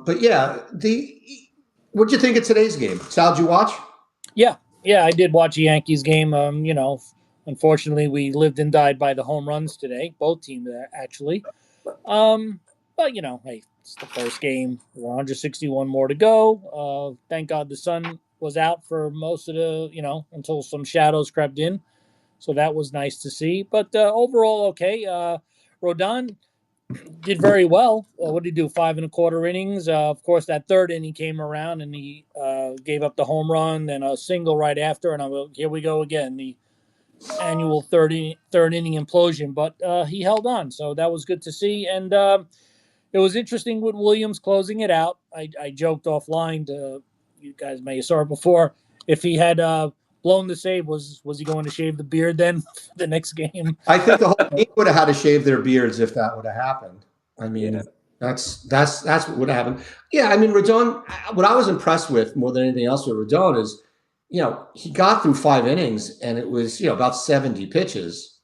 But yeah, what'd you think of today's game? Sal, did you watch? Yeah, I did watch a Yankees game. Unfortunately, we lived and died by the home runs today. Both teams actually. Um, but hey, it's the first game. 161 more to go. Thank God the sun was out for most of the until some shadows crept in. So that was nice to see. But overall, okay. Rodon did very well. What did he do? 5 1/4 innings. Of course, that third inning came around and he gave up the home run and a single right after. And here we go again, the annual third inning implosion. But he held on, so that was good to see. And it was interesting with Williams closing it out. I joked offline to you guys, may have saw it before. If he had blown the save, was he going to shave the beard then the next game? I think the whole team would have had to shave their beards if that would have happened. I mean, Yeah. that's what would have happened. Yeah, I mean, Rodon. What I was impressed with more than anything else with Rodon is, he got through 5 innings and it was about 70 pitches,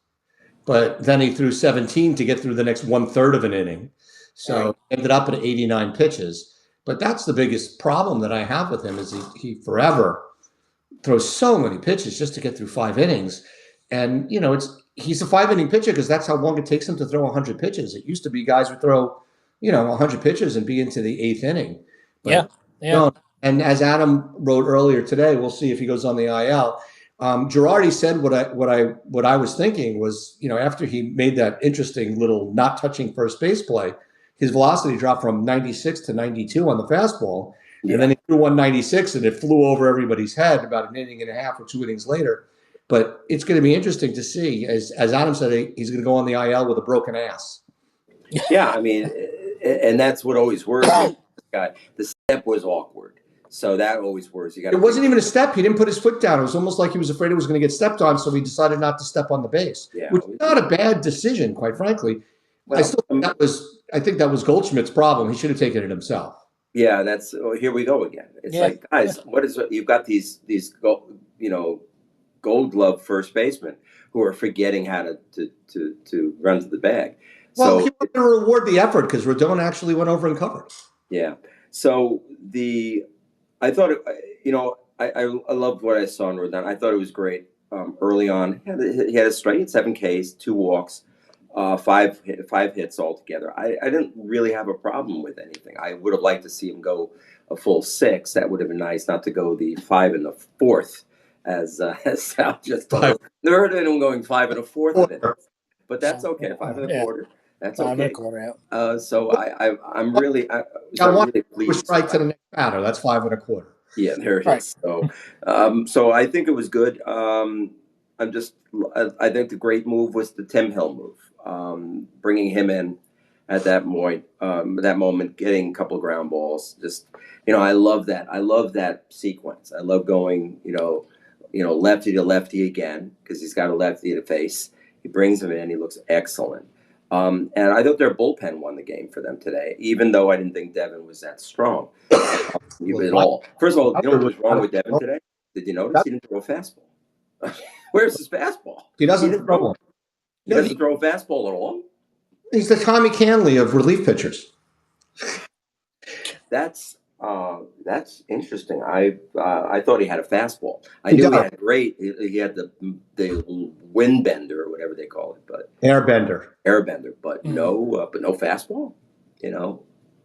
but then he threw 17 to get through the next 1/3 of an inning, so ended up at 89 pitches. But that's the biggest problem that I have with him is he forever throws so many pitches just to get through 5 innings. And, he's a 5 inning pitcher because that's how long it takes him to throw 100 pitches. It used to be guys would throw, 100 pitches and be into the 8th inning. But Yeah. no. And as Adam wrote earlier today, we'll see if he goes on the IL. Girardi said what I was thinking was, after he made that interesting little not touching first base play, his velocity dropped from 96 to 92 on the fastball. Yeah. And then he threw 196 and it flew over everybody's head about an inning and a half or 2 innings later. But it's going to be interesting to see, as Adam said, he's going to go on the IL with a broken ass. Yeah, I mean, and that's what always worries me. This guy. The step was awkward, so that always worries. It wasn't even a step. He didn't put his foot down. It was almost like he was afraid it was going to get stepped on, so he decided not to step on the base, which is not a bad decision, quite frankly. Well, I think that was Goldschmidt's problem. He should have taken it himself. Yeah, here we go again. It's like, guys, what is it? You've got these Gold Glove first basemen who are forgetting how to run to the bag. Well, he wanted to reward the effort because Rodon actually went over and covered. Yeah. So I thought I loved what I saw in Rodon. I thought it was great early on. He had a strike, he had 7 Ks, 2 walks. 5 hits altogether. I didn't really have a problem with anything. I would have liked to see him go a full 6. That would have been nice, not to go the 5 1/4 as Sal just told us. Never heard of him going 5 1/4, but that's okay. 5 1/4. That's okay. So I'm really really pleased. Strike to the next batter. That's 5 1/4. Yeah, there it is. So I think it was good. I think the great move was the Tim Hill move, bringing him in at that moment, getting a couple of ground balls. Just I love that. I love that sequence. I love going lefty to lefty again because he's got a lefty to face. He brings him in. He looks excellent. And I thought their bullpen won the game for them today, even though I didn't think Devin was that strong. At all. First of all, you know what was wrong with Devin today? Did you notice he didn't throw a fastball? Where's his fastball? He doesn't throw one. He doesn't throw a fastball at all. He's the Tommy Canley of relief pitchers. That's interesting. I thought he had a fastball. I knew he had great. He had the wind bender or whatever they call it, but airbender. But no fastball.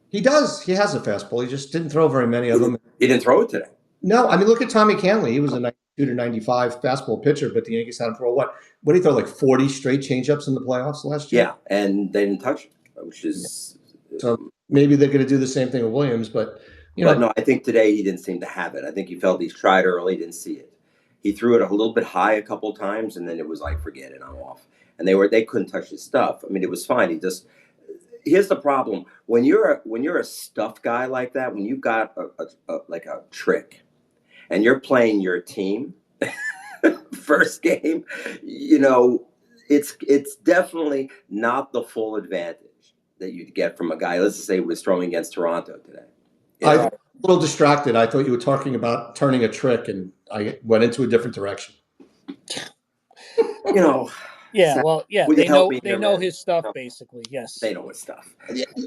He does. He has a fastball. He just didn't throw very many of them. He didn't throw it today. No, I mean, look at Tommy Canley. He was a 92 to 95 fastball pitcher, but the Yankees had him throw what did he throw, like 40 straight changeups in the playoffs last year? Yeah, and they didn't touch him, which is so maybe they're going to do the same thing with Williams, but no, I think today he didn't seem to have it. I think he felt he tried early, didn't see it. He threw it a little bit high a couple of times, and then it was like, forget it, I'm off. And they couldn't touch his stuff. I mean, it was fine. Here's the problem: when you're a stuff guy like that, when you've got a trick, and you're playing your team first game, it's definitely not the full advantage that you'd get from a guy. Let's just say who was throwing against Toronto today. I'm a little distracted. I thought you were talking about turning a trick, and I went into a different direction. Yeah, well, yeah, they know his stuff, basically. Yes, they know his stuff.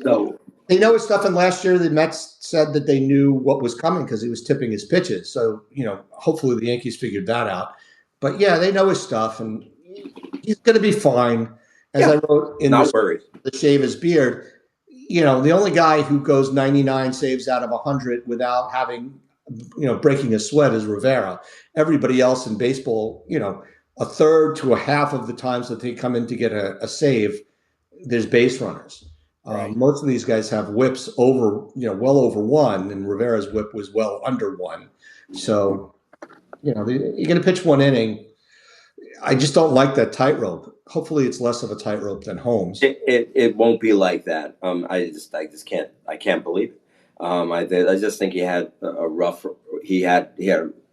So They know his stuff. And last year, the Mets said that they knew what was coming because he was tipping his pitches. So, hopefully the Yankees figured that out. But yeah, they know his stuff, and he's going to be fine. As I wrote in Not worried. the shave his beard, the only guy who goes 99 saves out of 100 without having, breaking a sweat is Rivera. Everybody else in baseball, a third to a half of the times that they come in to get a save, there's base runners. Right. Most of these guys have whips over, well over one, and Rivera's whip was well under one. So, you're going to pitch one inning. I just don't like that tightrope. Hopefully, it's less of a tightrope than Holmes. It won't be like that. I just can't believe it. I just think he had a rough. He had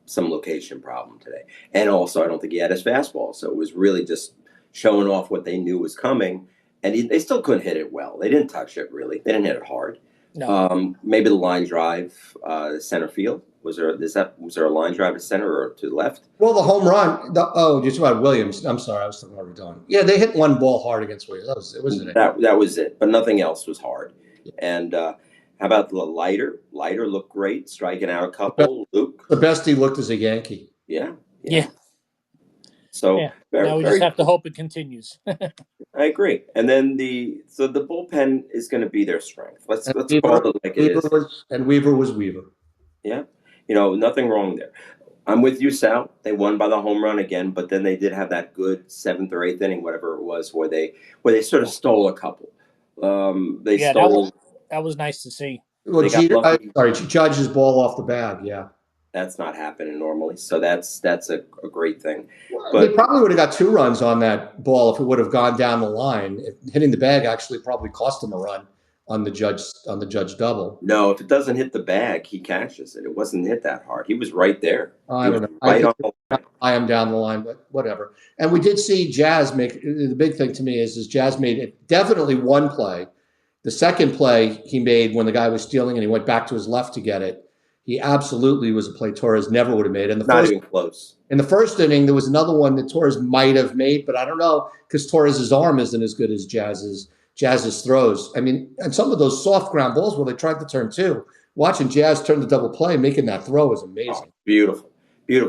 some location problem today, and also I don't think he had his fastball. So it was really just showing off what they knew was coming, and they still couldn't hit it well. They didn't touch it really. They didn't hit it hard. No. Maybe the line drive, center field. Was there a line drive to center or to the left? Well, the home run. You're talking about Williams. I'm sorry, I was talking about Rodon. Yeah, they hit one ball hard against Williams. That was it, but nothing else was hard. And how about the Leiter? Leiter looked great, striking out a couple. Luke, the best he looked as a Yankee. Yeah. So now we just have to hope it continues. I agree. And then the bullpen is going to be their strength. Let's call it like it is. And Weaver was Weaver. Yeah, nothing wrong there. I'm with you, Sal. They won by the home run again, but then they did have that good 7th or 8th inning, whatever it was, where they sort of stole a couple. That was nice to see. Well, Judge's ball off the bag. Yeah, that's not happening normally, so that's a great thing. But they probably would have got 2 runs on that ball if it would have gone down the line. Hitting the bag actually probably cost them a run on the Judge double. No, if it doesn't hit the bag, he catches it. It wasn't hit that hard. He was right there. I don't know. I am down the line, but whatever. And we did see Jazz make the big thing to me is Jazz made it definitely one play. The second play he made when the guy was stealing and he went back to his left to get it. He absolutely was a play Torres never would have made. And not even close. In the first inning, there was another one that Torres might have made, but I don't know because Torres's arm isn't as good as Jazz's throws. I mean, and some of those soft ground balls where they tried to turn 2, watching Jazz turn the double play, making that throw is amazing. Oh, beautiful.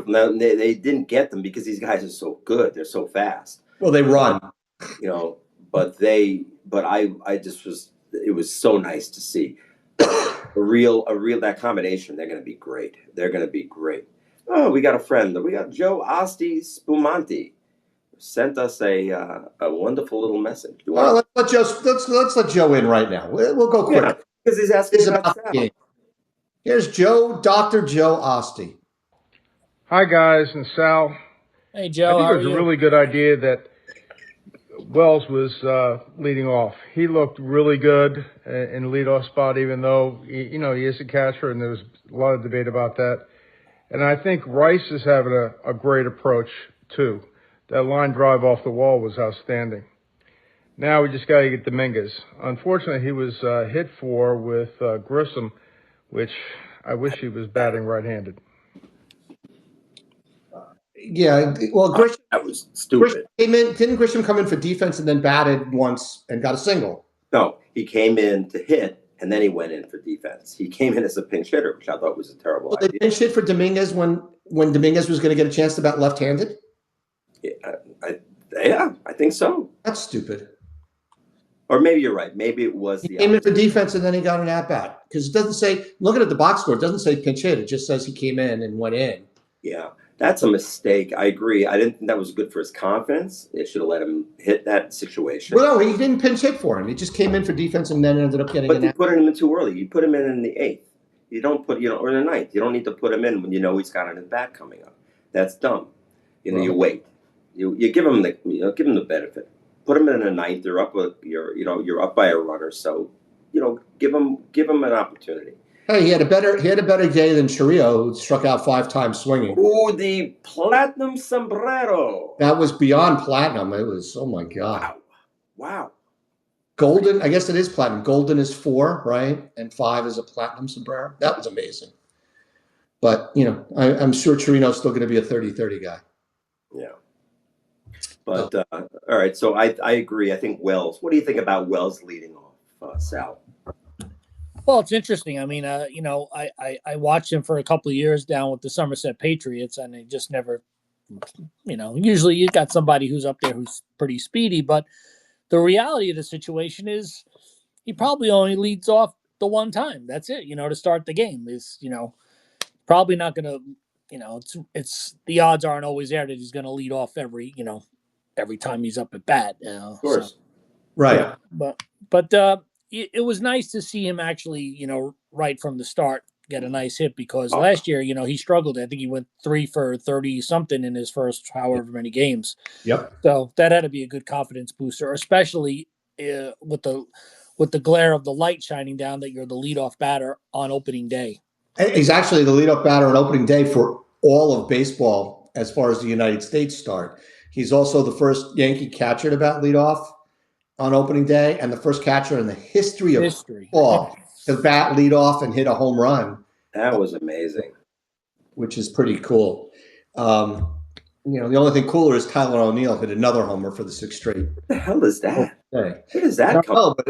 Now, they didn't get them because these guys are so good. They're so fast. Well, they run. It was so nice to see a real that combination. They're going to be great. They're going to be great. Oh, we got a friend. We got Joe Asti Spumanti. Sent us a wonderful little message. Let's let Joe in right now. We'll go quick because he's asking about the game. Here's Dr. Joe Asti. Hi guys and Sal. Hey Joe, I think it was a really good idea that Wells was leading off. He looked really good in the leadoff spot, even though he is a catcher, and there was a lot of debate about that. And I think Rice is having a great approach too. That line drive off the wall was outstanding. Now we just got to get Dominguez. Unfortunately, he was hit for with Grissom, which I wish he was batting right-handed. Yeah, well, Grisham, that was stupid. Didn't Grisham come in for defense and then batted once and got a single? No, he came in to hit and then he went in for defense. He came in as a pinch hitter, which I thought was a terrible idea. They pinch hit for Dominguez when Dominguez was going to get a chance to bat left-handed? Yeah, I think so. That's stupid. Or maybe you're right. Maybe it was he came in for defense and then he got an at-bat. Because it doesn't say, looking at the box score, it doesn't say pinch hit. It just says he came in and went in. Yeah, that's a mistake. I agree. I didn't think that was good for his confidence. They should have let him hit that situation. Well, no, he didn't pinch hit for him. He just came in for defense and then ended up getting an at-bat. But you put him in too early. You put him in the 8th. You don't put, or in the 9th. You don't need to put him in when you know he's got an at-bat coming up. That's dumb. You wait. You give him the benefit. Put him in the 9th. You're up by a runner, so give him an opportunity. Hey, he had a better day than Chiriot, who struck out 5 times swinging. Ooh, the platinum sombrero. That was beyond platinum. It was, oh my God. Wow. Golden, I guess it is platinum. Golden is 4, right? And 5 is a platinum sombrero. That was amazing. But, I'm sure Chirino's still going to be a 30-30 guy. Yeah. But, all right, so I agree. I think Wells. What do you think about Wells leading off, Sal? Well, it's interesting. I mean, I watched him for a couple of years down with the Somerset Patriots, and they just never, usually you got somebody who's up there who's pretty speedy, but the reality of the situation is he probably only leads off the one time. That's it, to start the game. Is, probably not going to, it's the odds aren't always there that he's going to lead off every time he's up at bat. Of course. Right. But it was nice to see him actually, right from the start, get a nice hit because last year, he struggled. I think he went 3 for 30 something in his first however many games. Yep. So that had to be a good confidence booster, especially with the glare of the light shining down that you're the leadoff batter on opening day. He's actually the leadoff batter on opening day for all of baseball as far as the United States start. He's also the first Yankee catcher to bat leadoff on opening day and the first catcher in the history of baseball to bat leadoff and hit a home run. That was amazing. Which is pretty cool. The only thing cooler is Tyler O'Neill hit another homer for the 6th straight. What the hell is that? Day. Where does that come from? But